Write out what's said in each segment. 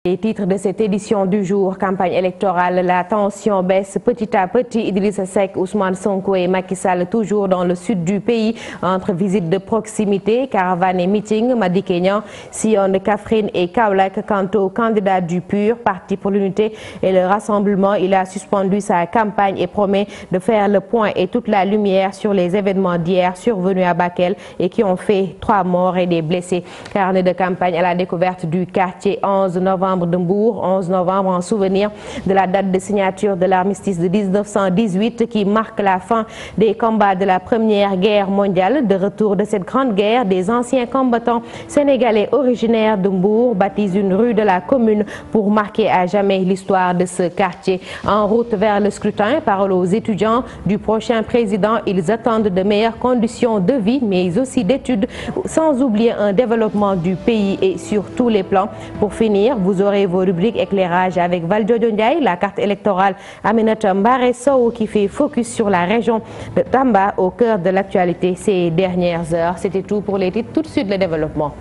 Les titres de cette édition du jour, campagne électorale, la tension baisse petit à petit. Idrissa Seck, Ousmane Sonko et Macky Sall toujours dans le sud du pays entre visites de proximité, caravanes et meetings. Madické Niang sillonne Kaffrine et Kaolack. Quant au candidat du PUR, Parti pour l'unité et le rassemblement, il a suspendu sa campagne et promet de faire le point et toute la lumière sur les événements d'hier survenus à Bakel et qui ont fait 3 morts et des blessés. Carnet de campagne à la découverte du quartier 11 novembre de Mbour, 11 novembre en souvenir de la date de signature de l'armistice de 1918 qui marque la fin des combats de la Première Guerre mondiale. De retour de cette grande guerre, des anciens combattants sénégalais originaires de Mbour baptisent une rue de la commune pour marquer à jamais l'histoire de ce quartier. En route vers le scrutin, parole aux étudiants du prochain président. Ils attendent de meilleures conditions de vie, mais aussi d'études, sans oublier un développement du pays et sur tous les plans. Pour finir, vous aurez vos rubriques éclairage avec Valdiodio Ndiaye, la carte électorale Aminata Mbaré Sow qui fait focus sur la région de Tamba au cœur de l'actualité ces dernières heures. C'était tout pour les titres. Tout de suite le développement.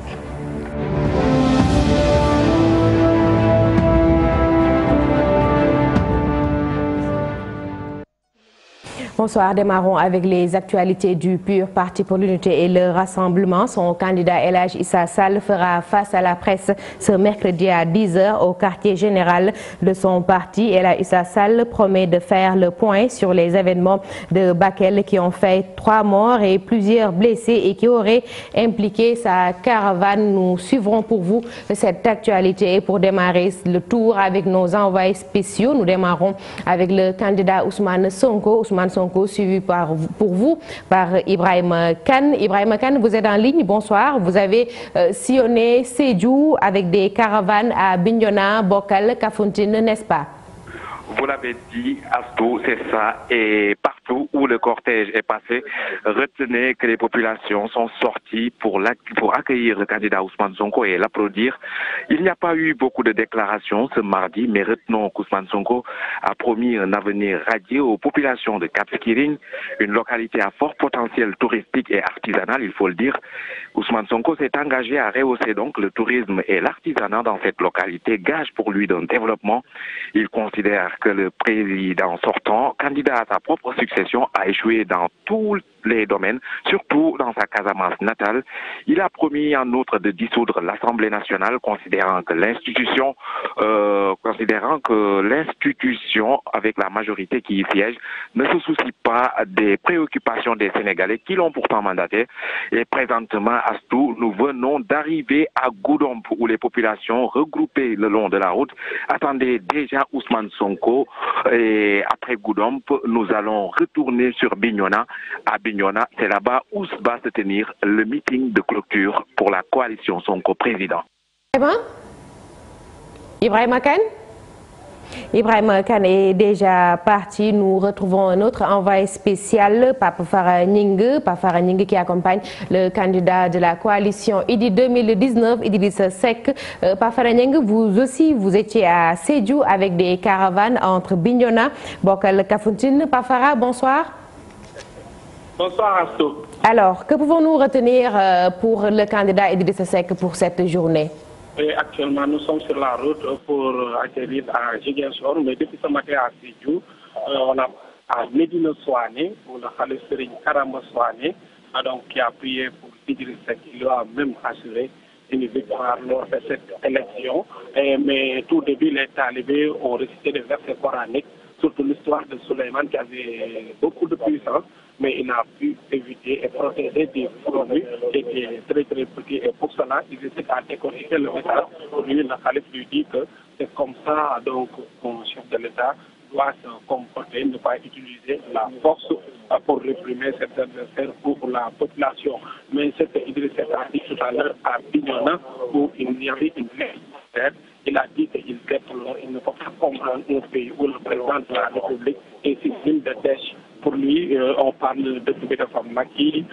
Bonsoir, démarrons avec les actualités du PUR, Parti pour l'unité et le rassemblement. Son candidat El Hadji Issa Sall fera face à la presse ce mercredi à 10h au quartier général de son parti. El Hadji Issa Sall promet de faire le point sur les événements de Bakel qui ont fait 3 morts et plusieurs blessés et qui auraient impliqué sa caravane. Nous suivrons pour vous cette actualité et pour démarrer le tour avec nos envoyés spéciaux. Nous démarrons avec le candidat Ousmane Sonko. Ousmane Sonko suivi pour vous par Ibrahima Kane. Ibrahima Kane, vous êtes en ligne, bonsoir. Vous avez sillonné Sédhiou avec des caravanes à Bignona, Bokal, Kafountine, n'est-ce pas? Vous l'avez dit, Astou, c'est ça. Et partout où le cortège est passé, retenez que les populations sont sorties pour accueillir le candidat Ousmane Sonko et l'applaudir. Il n'y a pas eu beaucoup de déclarations ce mardi, mais retenons qu'Ousmane Sonko a promis un avenir radieux aux populations de Cap Skirring, une localité à fort potentiel touristique et artisanal, il faut le dire. Ousmane Sonko s'est engagé à rehausser donc le tourisme et l'artisanat dans cette localité, gage pour lui d'un développement. Il considère que le président sortant, candidat à sa propre succession, a échoué dans tous les domaines, surtout dans sa Casamance natale. Il a promis en outre de dissoudre l'Assemblée nationale, considérant que l'institution avec la majorité qui y siège ne se soucie pas des préoccupations des Sénégalais qui l'ont pourtant mandaté. Et présentement, Astou, nous venons d'arriver à Goudomp où les populations regroupées le long de la route attendaient déjà Ousmane Sonko. Et après Goudomp, nous allons retourner sur Bignona. À Bignona, c'est là-bas où va se tenir le meeting de clôture pour la coalition Sonko président. Ibrahima Kane? Ibrahima Kane est déjà parti. Nous retrouvons un autre envoyé spécial, Pape Farah Gningue qui accompagne le candidat de la coalition IDI 2019, Idrissa Seck. Pape Farah Gningue, vous aussi, vous étiez à Sédhiou avec des caravanes entre Bignona, Bokal, Kafountine. Pape Farah, bonsoir. Bonsoir Astou. Alors, que pouvons-nous retenir pour le candidat Idrissa Seck pour cette journée? Et actuellement, nous sommes sur la route pour atterrir à Ziguinchor, mais depuis ce matin à Sédhiou, on a à Médina Souané, où le Khalif Serigne Karamba Souané, donc qui a prié pour Idrissa Seck, il lui a même assuré une victoire lors de cette élection. Mais tout début, les talibés ont récité des versets coraniques, surtout l'histoire de Souleymane qui avait beaucoup de puissance, mais il a pu éviter et protéger des produits qui étaient très très petits. Et pour cela, il essaie à décortiquer le message. Pour lui, le calife lui dit que c'est comme ça, donc, qu'un chef de l'État doit se comporter, ne pas utiliser la force pour réprimer cet adversaire pour la population. Mais ce que Idrissa a dit tout à l'heure à Bignona, où il y avait une lettre, il a dit qu'il déplore, il ne peut pas comprendre un pays où le président de la République est victime de dèche. Pour lui, on parle de femme maquille,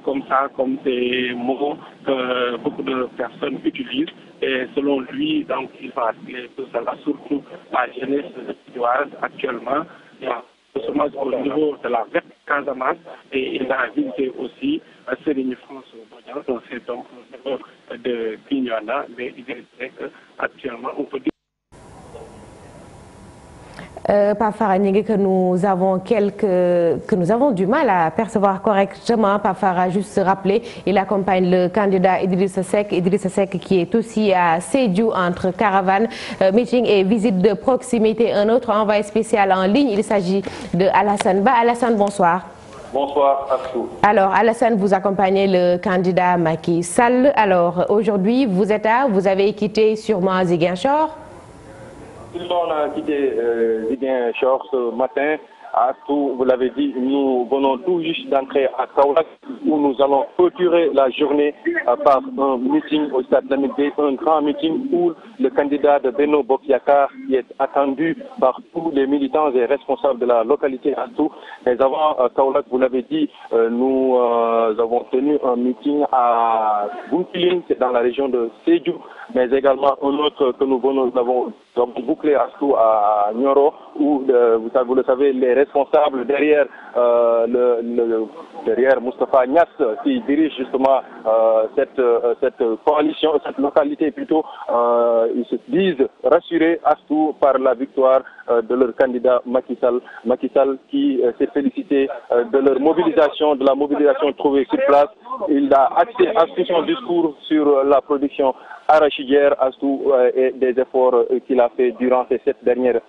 comme ça, comme des mots que beaucoup de personnes utilisent. Et selon lui, donc, il va appeler tout cela, surtout la jeunesse suédoise actuellement. Il y a au niveau de la verte Casamance et il a visité aussi Serigne François Bodian, donc c'est donc au niveau de Bignona, mais il dirait qu'actuellement, on peut dire Pafara Nyingue, que nous avons du mal à percevoir correctement. Pafara, juste rappeler, il accompagne le candidat Idrissa Seck qui est aussi à Sédhiou entre caravane, meeting et visite de proximité. Un autre envoyé spécial en ligne, il s'agit de Alassane Ba. Alassane, bonsoir. Bonsoir à tous. Alors Alassane, vous accompagnez le candidat Macky Sall. Alors aujourd'hui, vous avez quitté sûrement Ziguinchor. On a quitté Ziguinchor ce matin. Vous l'avez dit, nous venons tout juste d'entrer à Kaolack où nous allons clôturer la journée par un meeting au stade Lamine, un grand meeting où le candidat de Benno Bokk Yakaar qui est attendu par tous les militants et responsables de la localité Astou. Mais avant Kaolack, vous l'avez dit, nous avons tenu un meeting à Bounkiling, c'est dans la région de Sédhiou, mais également un autre que nous avons bouclé Astou à Nioro où, vous le savez, les responsables derrière derrière Moustapha Niass qui dirige justement cette coalition, cette localité plutôt, ils se disent rassurés Astou par la victoire de leur candidat Macky Sall qui s'est félicité de leur mobilisation, de la mobilisation trouvée sur place. Il a axé Astou son discours sur la production arachidière Astou et des efforts qu'il a fait durant ces 7 dernières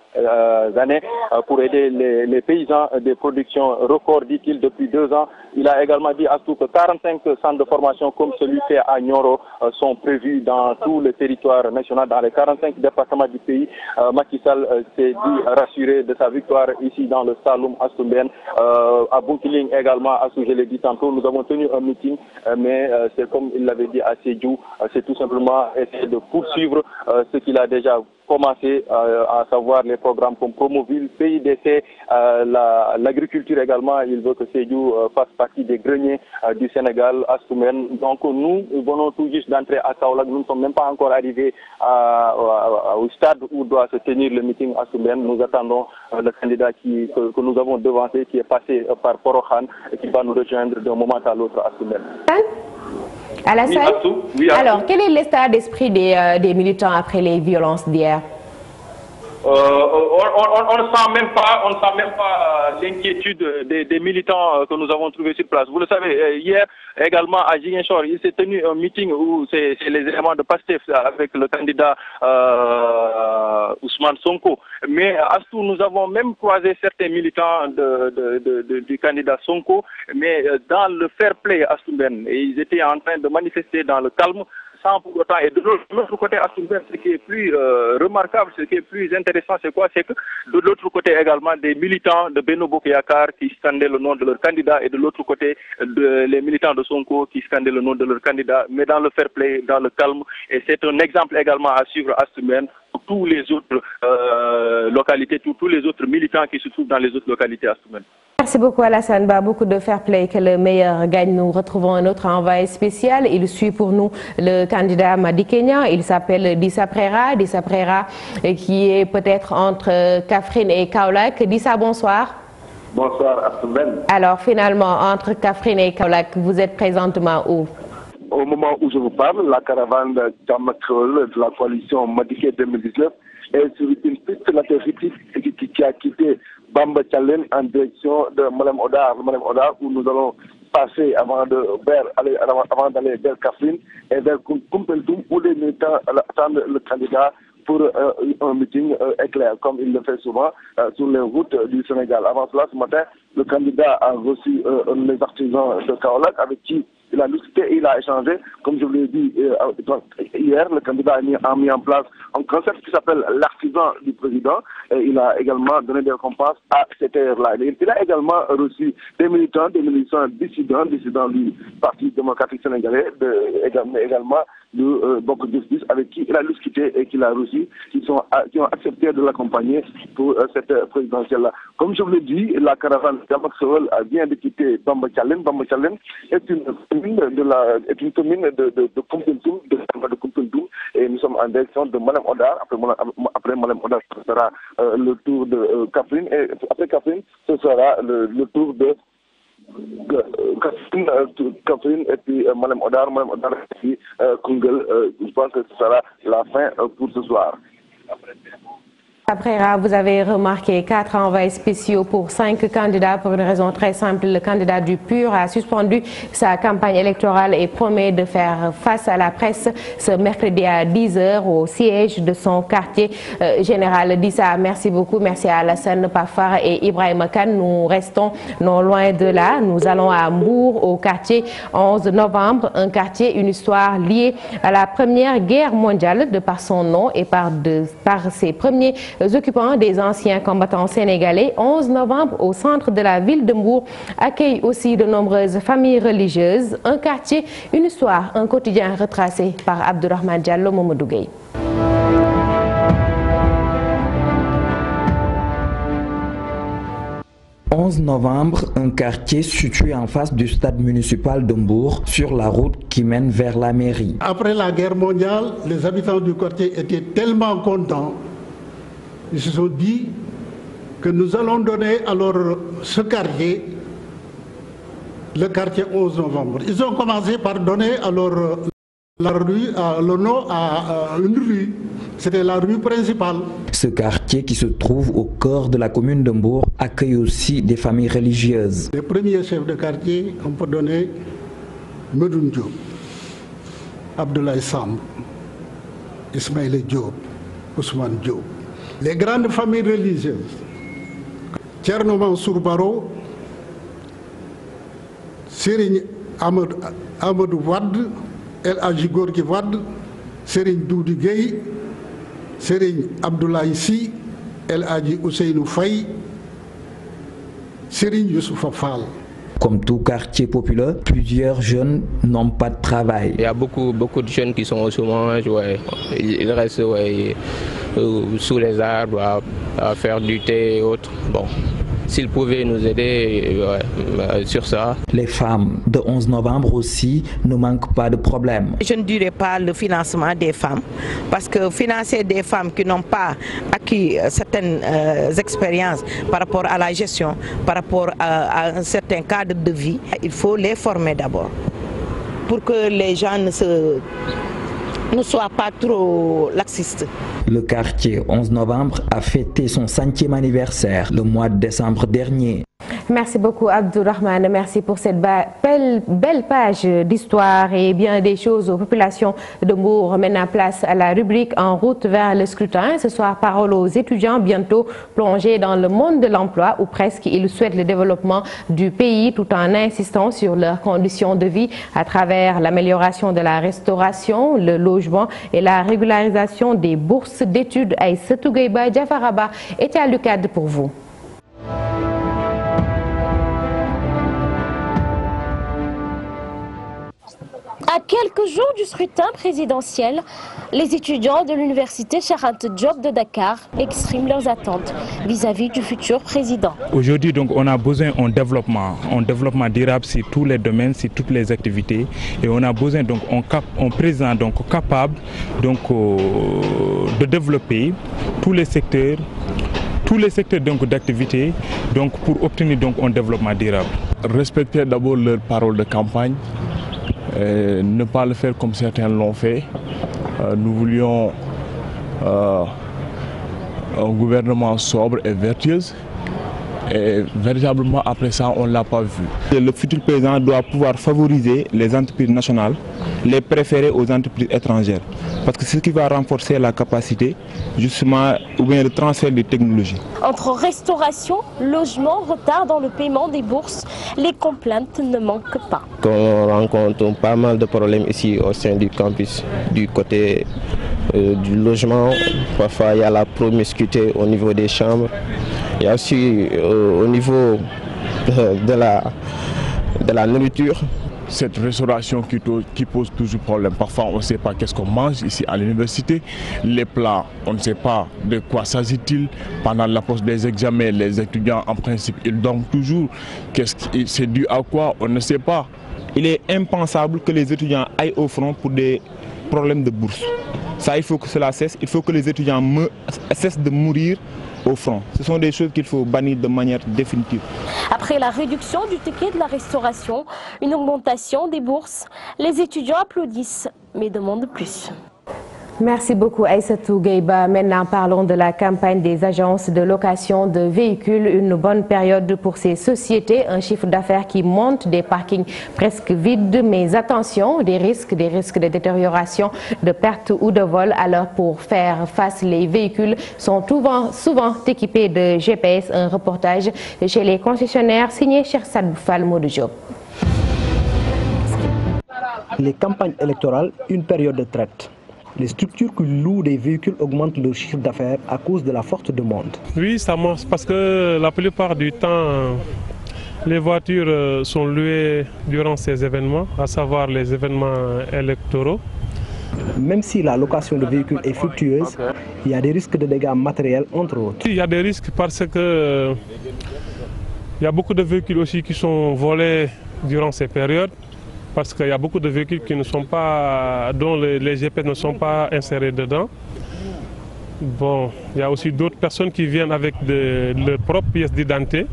années pour aider les paysans des productions records, dit-il, depuis 2 ans. Il a également dit Astou que 45 centres de formation comme celui fait à Nioro sont prévus dans tout le territoire national, dans les 45 départements du pays. Macky Sall s'est dit rassuré de sa victoire ici dans le Saloum Astoumbène. À Bounkiling également, Astou, je l'ai dit tantôt, nous avons tenu un meeting, mais c'est comme il l'avait dit à Sédhiou, c'est tout simplement essayer de poursuivre ce qu'il a déjà commencé, à savoir les programmes comme Promoville, PIDC, l'agriculture également. Il veut que Sédhiou fasse partie des greniers du Sénégal, Astoumen. Donc nous venons tout juste d'entrer à Kaolack. Nous ne sommes même pas encore arrivés au stade où doit se tenir le meeting Astoumen. Nous attendons le candidat que nous avons devancé, qui est passé par Porokhan et qui va nous rejoindre d'un moment à l'autre à Astoumen. Alassane, oui, alors quel est l'état d'esprit des militants après les violences d'hier? On ne sent même pas l'inquiétude des militants que nous avons trouvés sur place. Vous le savez, hier également à Ziguinchor, il s'est tenu un meeting où c'est les éléments de Pastef avec le candidat Ousmane Sonko. Mais à Astou, nous avons même croisé certains militants du candidat Sonko, mais dans le fair play Astouben, ils étaient en train de manifester dans le calme, sans pour autant. Et de l'autre côté, Astouben, ce qui est plus remarquable, ce qui est plus intéressant, c'est quoi? C'est que de l'autre côté également, des militants de Benno Bokk Yakaar qui scandaient le nom de leur candidat, et de l'autre côté, les militants de Sonko qui scandaient le nom de leur candidat, mais dans le fair play, dans le calme. Et c'est un exemple également à suivre à Astouben pour tous les autres localités, tous les autres militants qui se trouvent dans les autres localités à Astouben. Merci beaucoup Alassane Ba, beaucoup de fair play, que le meilleur gagne. Nous retrouvons un autre envoyé spécial. Il suit pour nous le candidat Madi Kenya. Il s'appelle Dissa Prera, qui est peut-être entre Kaffrine et Kaolack. Dissa, bonsoir. Bonsoir Astouben. Alors finalement, entre Kaffrine et Kaolack, vous êtes présentement où? Au moment où je vous parle, la caravane de la coalition Madiké 2019 est sur une piste latérite qui a quitté Bamba Tchalen en direction de Malem Odar, où nous allons passer avant d'aller vers Kaffrine et vers Koumpentoum, où les militants attendent le candidat pour un meeting éclair, comme il le fait souvent sur les routes du Sénégal. Avant cela, ce matin, le candidat a reçu les artisans de Kaolack avec qui il a discuté et il a échangé. Comme je vous l'ai dit hier, le candidat a mis en place un concept qui s'appelle l'artisan du président. Et il a également donné des récompenses à cette heure-là. Il a également reçu des militants dissidents du Parti démocratique sénégalais, également de Bokk Justice, avec qui il a discuté et qu'il a reçu, qui ont accepté de l'accompagner pour cette présidentielle-là. Comme je vous l'ai dit, la caravane d'Amaxol vient de quitter Bamba Tchalen. Bamba Tchalen est une commune de Koumpentoum, et nous sommes en direction de Malem Odar. Après Malem Odar, ce sera le tour de Kaffrine, et après Kaffrine, ce sera le tour de Kaffrine et puis Malem Odar et puis Koungheul. Je pense que ce sera la fin pour ce soir. Après, vous avez remarqué 4 envois spéciaux pour 5 candidats pour une raison très simple. Le candidat du PUR a suspendu sa campagne électorale et promet de faire face à la presse ce mercredi à 10 h au siège de son quartier général d'Issa. Merci beaucoup. Merci à Alassane Pafar et Ibrahim Khan. Nous restons non loin de là. Nous allons à Mbour au quartier 11 novembre. Un quartier, une histoire liée à la Première Guerre mondiale de par son nom et par ses premiers occupants des anciens combattants sénégalais. 11 novembre au centre de la ville de Mbour accueille aussi de nombreuses familles religieuses. Un quartier, une histoire, un quotidien retracé par Abdourahmane Diallo Mamadou Gueye. « 11 novembre, un quartier situé en face du stade municipal de Mbour, sur la route qui mène vers la mairie. Après la guerre mondiale, les habitants du quartier étaient tellement contents. Ils se sont dit que nous allons donner alors ce quartier, le quartier 11 novembre. Ils ont commencé par donner alors le nom à une rue. C'était la rue principale. Ce quartier qui se trouve au cœur de la commune de Mbour accueille aussi des familles religieuses. Les premiers chefs de quartier, on peut donner Medoune Diop, Abdoulaye Samb, Ismaïla Diop, Ousmane Diop. Les grandes familles religieuses, Thierno Mansour Baro, Serigne Amadou Wade, El Hadji Gorgui Wade, Serigne Doudou Gueye, Serigne Abdoulaye Sy, El Hadji Ousseynou Faye, Serigne Youssoufa Fall. Comme tout quartier populaire, plusieurs jeunes n'ont pas de travail. Il y a beaucoup de jeunes qui sont au chômage, ouais. Ils restent sous les arbres à faire du thé et autres. Bon, s'ils pouvaient nous aider sur ça. Les femmes de 11 novembre aussi ne manquent pas de problèmes. Je ne dirais pas le financement des femmes, parce que financer des femmes qui n'ont pas acquis certaines expériences par rapport à la gestion, par rapport à un certain cadre de vie, il faut les former d'abord, pour que les gens ne soient pas trop laxistes. Le quartier 11 novembre a fêté son 5e anniversaire le mois de décembre dernier. Merci beaucoup Abdourahmane, merci pour cette belle page d'histoire et bien des choses aux populations de Mbour. Maintenant place à la rubrique En route vers le scrutin. Ce soir, parole aux étudiants bientôt plongés dans le monde de l'emploi ou presque. Ils souhaitent le développement du pays tout en insistant sur leurs conditions de vie à travers l'amélioration de la restauration, le logement et la régularisation des bourses d'études. Aïssatou Gueye Diafaraba était à l'UCAD pour vous. À quelques jours du scrutin présidentiel, les étudiants de l'université Cheikh Anta Diop de Dakar expriment leurs attentes vis-à-vis du futur président. Aujourd'hui, donc, on a besoin d'un développement durable sur tous les domaines, sur toutes les activités, et on a besoin donc un président donc capable donc de développer tous les secteurs donc d'activité donc pour obtenir donc un développement durable. Respecter d'abord leurs paroles de campagne. Ne pas le faire comme certains l'ont fait. Nous voulions un gouvernement sobre et vertueux. Et véritablement après ça, on ne l'a pas vu. Le futur président doit pouvoir favoriser les entreprises nationales, les préférer aux entreprises étrangères. Parce que c'est ce qui va renforcer la capacité, justement, ou bien le transfert des technologies. Entre restauration, logement, retard dans le paiement des bourses, les complaintes ne manquent pas. On rencontre pas mal de problèmes ici au sein du campus, du côté du logement. Parfois, il y a la promiscuité au niveau des chambres. Il y a aussi au niveau de la nourriture. Cette restauration qui pose toujours problème. Parfois, on ne sait pas qu'est-ce qu'on mange ici à l'université. Les plats, on ne sait pas de quoi s'agit-il. Pendant la pause des examens, les étudiants, en principe, ils dorment toujours. C'est dû à quoi? On ne sait pas. Il est impensable que les étudiants aillent au front pour des problèmes de bourse. Ça, il faut que cela cesse. Il faut que les étudiants cessent de mourir au front. Ce sont des choses qu'il faut bannir de manière définitive. Après la réduction du ticket de la restauration, une augmentation des bourses, les étudiants applaudissent mais demandent plus. Merci beaucoup Aïssatou Gueiba. Maintenant parlons de la campagne des agences de location de véhicules. Une bonne période pour ces sociétés. Un chiffre d'affaires qui monte, des parkings presque vides. Mais attention, des risques de détérioration, de perte ou de vol. Alors pour faire face, les véhicules sont souvent équipés de GPS. Un reportage chez les concessionnaires signé Cheikh Sadou Fall Modou Diop. Les campagnes électorales, une période de traite. Les structures qui louent des véhicules augmentent leur chiffre d'affaires à cause de la forte demande. Oui, ça marche parce que la plupart du temps, les voitures sont louées durant ces événements, à savoir les événements électoraux. Même si la location de véhicules est fructueuse, il y a des risques de dégâts matériels entre autres. Il y a des risques parce que il y a beaucoup de véhicules aussi qui sont volés durant ces périodes. Parce qu'il y a beaucoup de véhicules qui ne sont pas, dont les GPS ne sont pas insérés dedans. Bon, il y a aussi d'autres personnes qui viennent avec leurs propres pièces d'identité.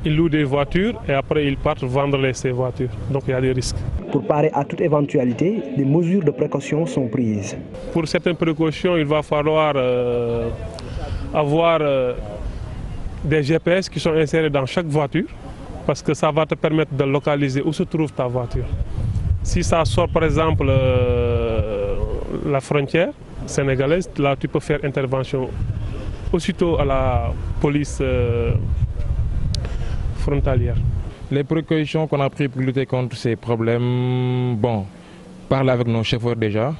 Ils louent des voitures et après ils partent vendre ces voitures. Donc il y a des risques. Pour parer à toute éventualité, des mesures de précaution sont prises. Pour certaines précautions, il va falloir avoir des GPS qui sont insérés dans chaque voiture. Parce que ça va te permettre de localiser où se trouve ta voiture. Si ça sort par exemple la frontière sénégalaise, là tu peux faire intervention aussitôt à la police frontalière. Les précautions qu'on a prises pour lutter contre ces problèmes, bon, parler avec nos chauffeurs déjà,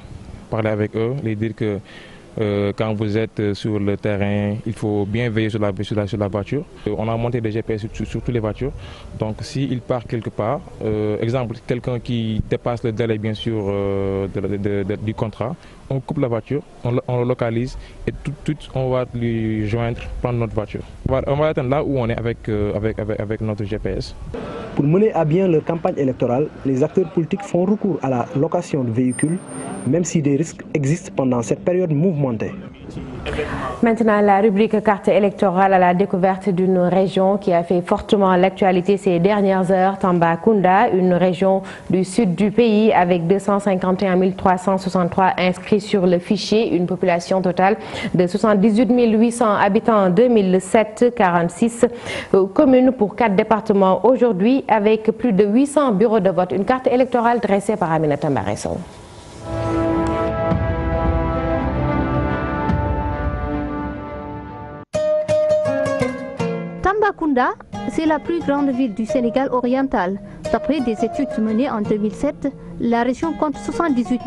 parler avec eux, les dire que quand vous êtes sur le terrain, il faut bien veiller sur la voiture. On a monté des GPS sur toutes les voitures. Donc s'il part quelque part, exemple, quelqu'un qui dépasse le délai bien sûr du contrat, on coupe la voiture, on le localise et tout de suite on va lui joindre, prendre notre voiture. On va atteindre là où on est avec notre GPS. Pour mener à bien leur campagne électorale, les acteurs politiques font recours à la location de véhicules, même si des risques existent pendant cette période mouvementée. Maintenant, la rubrique carte électorale à la découverte d'une région qui a fait fortement l'actualité ces dernières heures, Tambacounda, une région du sud du pays avec 251 363 inscrits sur le fichier, une population totale de 78 800 habitants en 2007, 46 communes pour 4 départements aujourd'hui avec plus de 800 bureaux de vote. Une carte électorale dressée par Aminata Mbaresso. Tambacounda, c'est la plus grande ville du Sénégal oriental. D'après des études menées en 2007, la région compte 78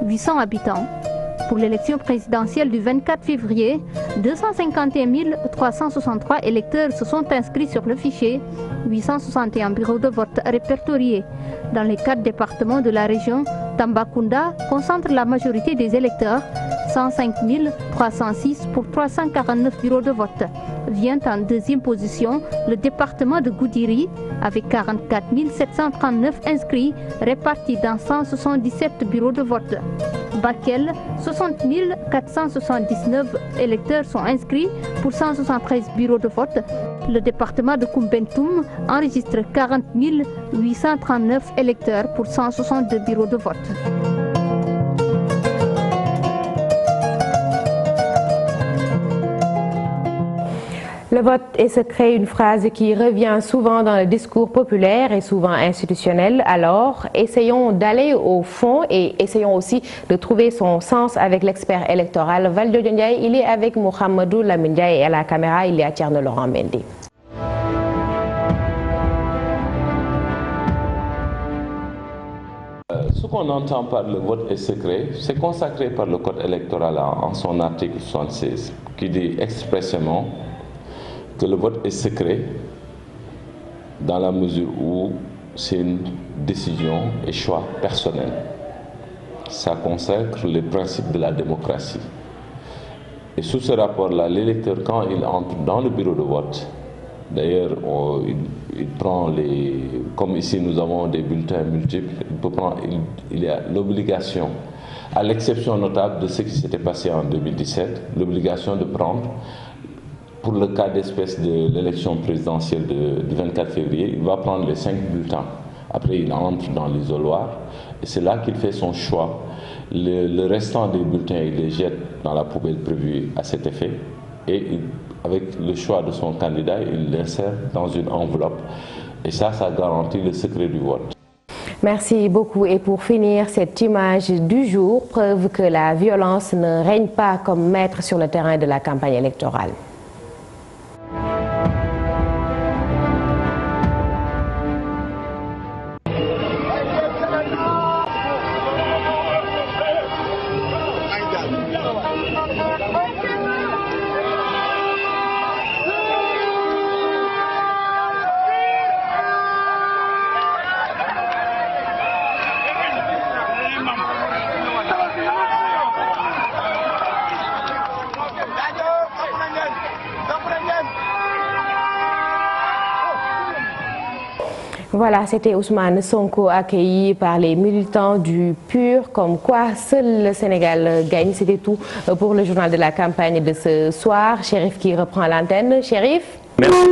800 habitants. Pour l'élection présidentielle du 24 février, 251 363 électeurs se sont inscrits sur le fichier, 861 bureaux de vote répertoriés. Dans les 4 départements de la région, Tambacounda concentre la majorité des électeurs, 105 306 pour 349 bureaux de vote. Vient en deuxième position le département de Goudiri avec 44 739 inscrits répartis dans 177 bureaux de vote. Bakel, 60 479 électeurs sont inscrits pour 173 bureaux de vote. Le département de Koumpentoum enregistre 40 839 électeurs pour 162 bureaux de vote. Le vote est secret, une phrase qui revient souvent dans le discours populaire et souvent institutionnel. Alors, essayons d'aller au fond et essayons aussi de trouver son sens avec l'expert électoral Valdio Ndiaye. Il est avec Mohamedou Lamine Ndiaye et à la caméra, il est à Thierno Laurent Mendy. Ce qu'on entend par le vote est secret, c'est consacré par le Code électoral en son article 76, qui dit expressément que le vote est secret dans la mesure où c'est une décision et choix personnel. Ça consacre les principes de la démocratie. Et sous ce rapport-là, l'électeur, quand il entre dans le bureau de vote, d'ailleurs, il prend les... Comme ici, nous avons des bulletins multiples, il y a l'obligation, à l'exception notable de ce qui s'était passé en 2017, l'obligation de prendre, pour le cas d'espèce de l'élection présidentielle du 24 février, il va prendre les 5 bulletins. Après, il entre dans l'isoloir et c'est là qu'il fait son choix. Le restant des bulletins, il les jette dans la poubelle prévue à cet effet et avec le choix de son candidat, il l'insère dans une enveloppe et ça garantit le secret du vote. Merci beaucoup. Et pour finir, cette image du jour, preuve que la violence ne règne pas comme maître sur le terrain de la campagne électorale. Voilà, c'était Ousmane Sonko accueilli par les militants du PUR, comme quoi seul le Sénégal gagne. C'était tout pour le journal de la campagne de ce soir. Chérif qui reprend l'antenne. Chérif. Merci.